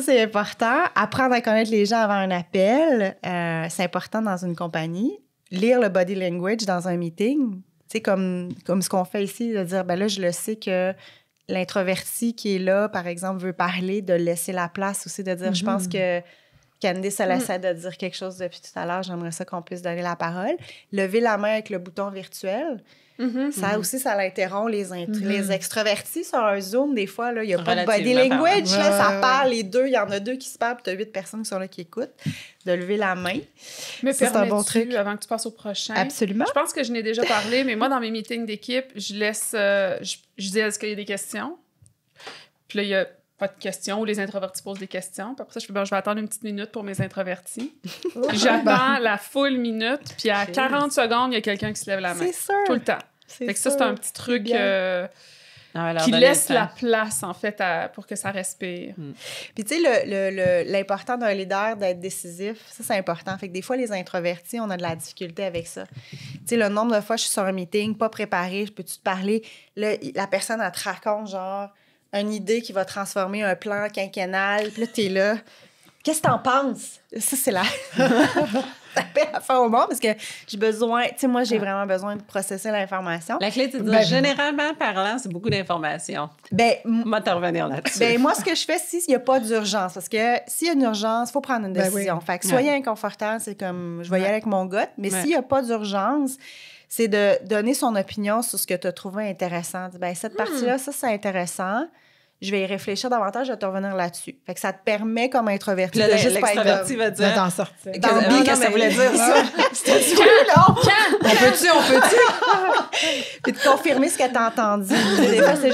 c'est important. Apprendre à connaître les gens avant un appel, c'est important dans une compagnie. Lire le body language dans un meeting, tu sais, comme ce qu'on fait ici, de dire, ben là, je le sais que l'introverti qui est là, par exemple, veut parler, de laisser la place aussi, de dire, je pense que Candice, elle essaie de dire quelque chose depuis tout à l'heure, j'aimerais ça qu'on puisse donner la parole. Lever la main avec le bouton virtuel. Ça aussi, ça l'interrompt les extravertis sur un Zoom. Des fois, il n'y a pas de body language. Ça parle, les deux. Il y en a deux qui se parlent, puis tu as 8 personnes qui sont là qui écoutent. De lever la main. Mais c'est un bon truc. Avant que tu passes au prochain. Absolument. Je pense que je n'ai déjà parlé, mais moi, dans mes meetings d'équipe, je laisse... je dis, est-ce qu'il y a des questions? Puis là, il y a pas de questions, ou les introvertis posent des questions. Puis après ça, je vais attendre une petite minute pour mes introvertis. J'attends la full minute, puis à 40 secondes, il y a quelqu'un qui se lève la main. C'est sûr. Tout le temps. Fait que ça, c'est un petit truc qui donner laisse la place, en fait, pour que ça respire. Puis, tu sais, l'important d'un leader d'être décisif, ça, c'est important. Fait que des fois, les introvertis, on a de la difficulté avec ça. Tu sais, le nombre de fois, je suis sur un meeting, pas préparé, je peux-tu te parler? Là, la personne, elle te raconte, genre, une idée qui va transformer un plan quinquennal. Puis là, t'es là. Qu'est-ce que t'en penses? Ça, c'est là. taper à faire au monde parce que j'ai besoin, tu sais, moi, j'ai vraiment besoin de processer l'information. La clé, c'est de dire, généralement parlant, c'est beaucoup d'informations. Ben, moi, te revenir là-dessus. Ben, moi, ce que je fais, s'il n'y a pas d'urgence, parce que s'il y a une urgence, il faut prendre une décision. Fait que soyez inconfortable, c'est comme, je vais y aller avec mon gut, mais s'il n'y a pas d'urgence, c'est de donner son opinion sur ce que tu as trouvé intéressant. Ben, cette partie-là, ça, c'est intéressant. Je vais y réfléchir davantage, je vais te revenir là-dessus. Fait que ça te permet, comme introverti, de juste pas être... L'extraverti va dire... t'en sortir. Qu'est-ce que ça voulait dire, ça? C'était long! On peut-tu? Puis de confirmer ce que tu as entendu. Des fois, c'est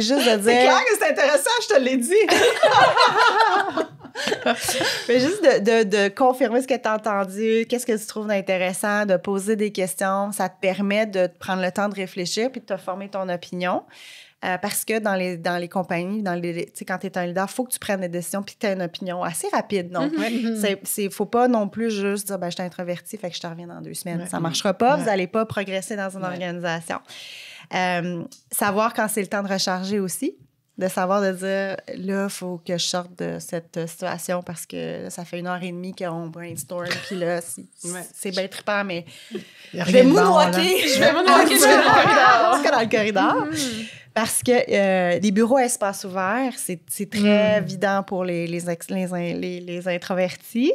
juste de dire... C'est clair que c'est intéressant, je te l'ai dit! Mais juste de confirmer ce que tu as entendu, qu'est-ce que tu trouves d'intéressant, de poser des questions, ça te permet de prendre le temps de réfléchir puis de te former ton opinion. Parce que dans les compagnies, quand tu es un leader, il faut que tu prennes des décisions puis que tu aies une opinion assez rapide. Donc, il ne faut pas non plus juste dire, je suis introvertie, fait que je te reviens dans 2 semaines. Ça ne marchera pas, vous n'allez pas progresser dans une organisation. Savoir quand c'est le temps de recharger aussi, de savoir de dire, là, il faut que je sorte de cette situation parce que là, ça fait 1h30 qu'on brainstorm, puis là, c'est bien trippant, mais je vais moonwalker jusqu'à dans le corridor. Parce que les bureaux à espace ouvert, c'est très évident pour les introvertis.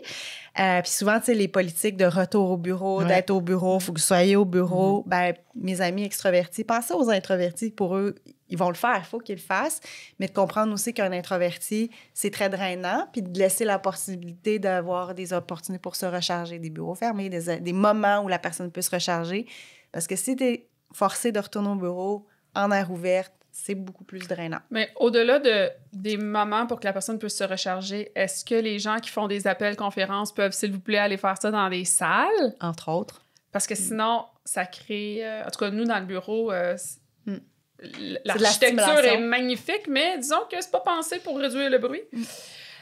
Puis souvent, tu sais, les politiques de retour au bureau, d'être au bureau, il faut que vous soyez au bureau. Ben, mes amis extrovertis, pensez aux introvertis. Pour eux, ils vont le faire, il faut qu'ils le fassent. Mais de comprendre aussi qu'un introverti, c'est très drainant. Puis de laisser la possibilité d'avoir des opportunités pour se recharger, des bureaux fermés, des moments où la personne peut se recharger. Parce que si tu es forcé de retourner au bureau en air ouverte, c'est beaucoup plus drainant. Mais au-delà des moments pour que la personne puisse se recharger, est-ce que les gens qui font des appels conférences peuvent, s'il vous plaît, aller faire ça dans des salles? Entre autres. Parce que sinon, ça crée... en tout cas, nous, dans le bureau, l'architecture est magnifique, mais disons que c'est pas pensé pour réduire le bruit.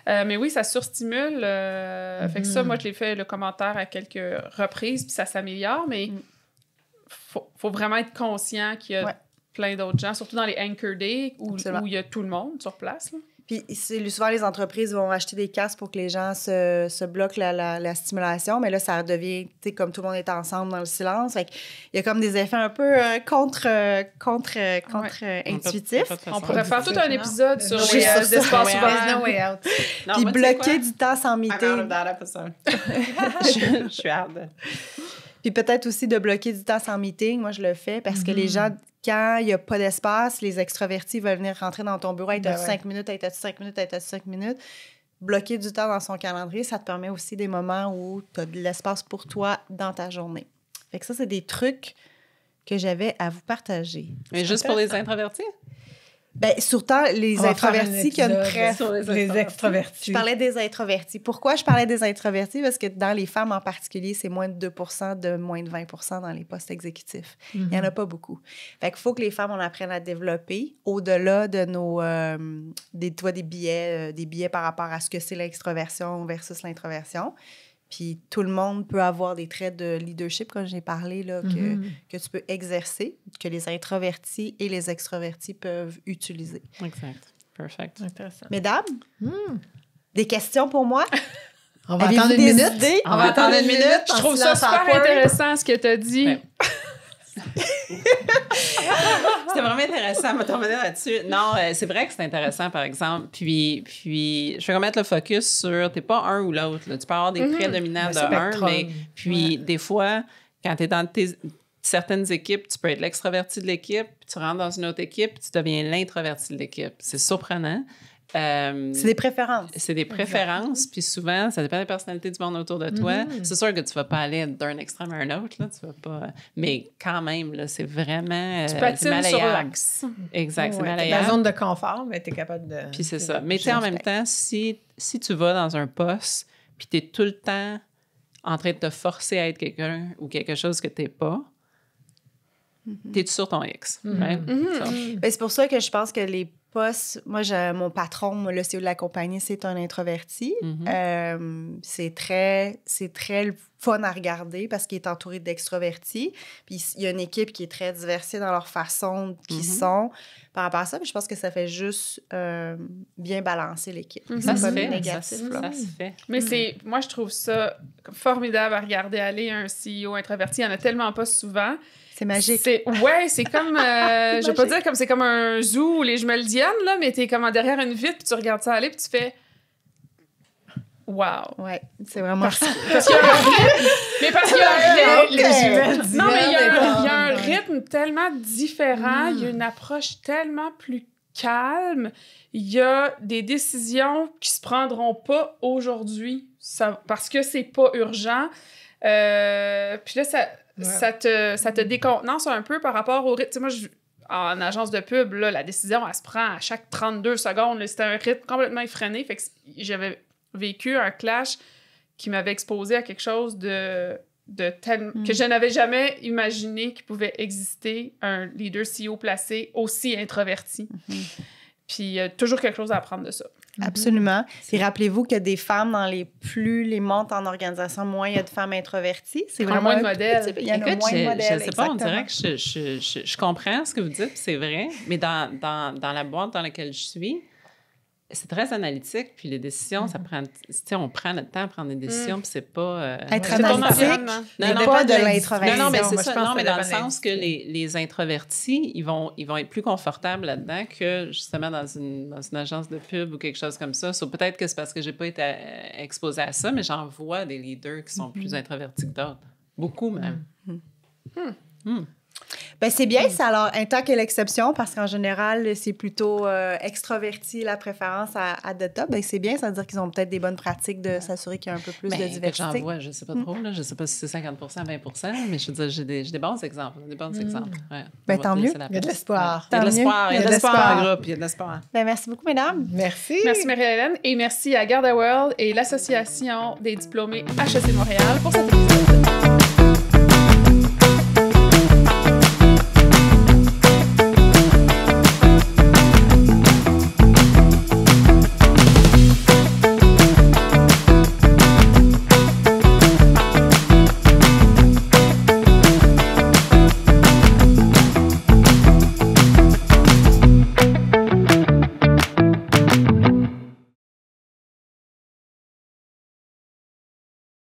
Mais oui, ça surstimule. Fait que ça, moi, je l'ai fait le commentaire à quelques reprises, puis ça s'améliore, mais faut vraiment être conscient qu'il y a plein d'autres gens, surtout dans les Anchor Day, où il y a tout le monde sur place. Là. Puis souvent, les entreprises vont acheter des casques pour que les gens se bloquent la stimulation, mais là, ça devient, tu sais, comme tout le monde est ensemble dans le silence. Fait il y a comme des effets un peu contre-intuitifs. On pourrait faire tout un épisode sur les espaces ouverts. Puis bloquer du temps sans meeting. Je suis hard. Puis peut-être aussi de bloquer du temps sans meeting. Moi, je le fais parce que les gens, quand il n'y a pas d'espace, les extrovertis veulent venir rentrer dans ton bureau. Hey, t'as-tu 5 minutes? Hey, t'as-tu 5 minutes? Hey, t'as-tu 5 minutes? Bloquer du temps dans son calendrier, ça te permet aussi des moments où tu as de l'espace pour toi dans ta journée. Fait que ça, c'est des trucs que j'avais à vous partager. Mais juste pour les introvertis? Bien, surtout les introvertis qui ont une presse. Les extrovertis. Je parlais des introvertis. Pourquoi je parlais des introvertis? Parce que dans les femmes en particulier, c'est moins de 2 de moins de 20 dans les postes exécutifs. Il n'y en a pas beaucoup. Fait qu'il faut que les femmes, on apprenne à développer au-delà de nos... des billets par rapport à ce que c'est l'extroversion versus l'introversion. Puis tout le monde peut avoir des traits de leadership, comme j'ai parlé, là, que tu peux exercer, que les introvertis et les extrovertis peuvent utiliser. Exact. Perfect. Intéressant. Mesdames, des questions pour moi? On va attendre une minute. On va attendre une minute. Je trouve ça super intéressant, ce que tu as dit. Ouais. C'était vraiment intéressant, on va terminer là-dessus. Non, c'est vrai que c'est intéressant, par exemple. Puis je vais remettre le focus sur, t'es pas un ou l'autre. Là. Tu peux avoir des traits dominants de un, mais puis des fois, quand t'es dans certaines équipes, tu peux être l'extraverti de l'équipe, puis tu rentres dans une autre équipe, puis tu deviens l'introverti de l'équipe. C'est surprenant. C'est des préférences. C'est des préférences, puis souvent, ça dépend de la personnalité du monde autour de toi. C'est sûr que tu vas pas aller d'un extrême à un autre, là, tu vas pas... Mais quand même, là, c'est vraiment... tu patines sur l'axe. Exact, c'est malléable. La zone de confort, mais tu es capable de... Puis c'est ça. Mais tu sais, en même temps, si tu vas dans un poste, puis tu es tout le temps en train de te forcer à être quelqu'un ou quelque chose que tu n'es pas, t'es-tu sur ton X? Right? Ben, c'est pour ça que je pense que les poste, moi, mon patron, le CEO de la compagnie, c'est un introverti. C'est très fun à regarder parce qu'il est entouré d'extrovertis. Puis il y a une équipe qui est très diversifiée dans leur façon qu'ils sont par rapport à ça. Puis je pense que ça fait juste bien balancer l'équipe. Ça se fait. Négatif, ça se fait. Mais moi, je trouve ça formidable à regarder aller un CEO introverti. Il n'y en a tellement pas souvent. C'est magique. C'est comme, je vais pas dire comme c'est comme un zoo ou les jumelles Diane, là, mais t'es comme derrière une vitre, puis tu regardes ça aller, puis tu fais wow. Ouais, c'est vraiment ça. Parce qu'il y a un rythme, mais parce qu'il y a un rythme. Les jumelles Diane. Non, mais il y a un rythme tellement différent, il y a une approche tellement plus calme, il y a des décisions qui se prendront pas aujourd'hui parce que c'est pas urgent. Puis là, ça te décontenance un peu par rapport au rythme. Tu sais, moi, en agence de pub, là, la décision, elle se prend à chaque 32 secondes. C'était un rythme complètement effréné. Fait que j'avais vécu un clash qui m'avait exposé à quelque chose que je n'avais jamais imaginé qu'il pouvait exister un leader CEO placé aussi introverti. Puis il y a toujours quelque chose à apprendre de ça. Absolument. Et rappelez-vous que des femmes, plus les montent en organisation, moins il y a de femmes introverties. C'est vraiment moins de modèles. Il y en a moins de modèles. Je ne sais pas, exactement. on dirait que je comprends ce que vous dites, c'est vrai, mais dans la boîte dans laquelle je suis, c'est très analytique, puis les décisions, ça prend... Tu sais, on prend notre temps à prendre des décisions, puis c'est pas... Être c'est ton analytique, environnement. mais pas de l'introversion. Non, mais c'est Moi, je ça. pense Non, que mais ça dans le dépend sens que les introvertis, ils vont être plus confortables là-dedans que justement dans une agence de pub ou quelque chose comme ça. Peut-être que c'est parce que j'ai pas été exposée à ça, mais j'en vois des leaders qui sont plus introvertis que d'autres. Beaucoup, même. Ben, c'est bien, ça. Alors, un temps que l'exception, parce qu'en général, c'est plutôt extroverti la préférence à the top. Ben, c'est bien, ça veut dire qu'ils ont peut-être des bonnes pratiques de s'assurer qu'il y a un peu plus de diversité. J'en vois, je sais pas trop, là. Je sais pas si c'est 50 20 mais je veux dire, j'ai des bons exemples. Ouais, ben, tant mieux. Il y a de l'espoir. Il y a de l'espoir. Il y a de l'espoir en groupe. Il y a de l'espoir. Ben, merci beaucoup, mesdames. Merci. Merci Marie-Hélène et merci à Garda World et l'Association des diplômés HEC Montréal pour cet épisode.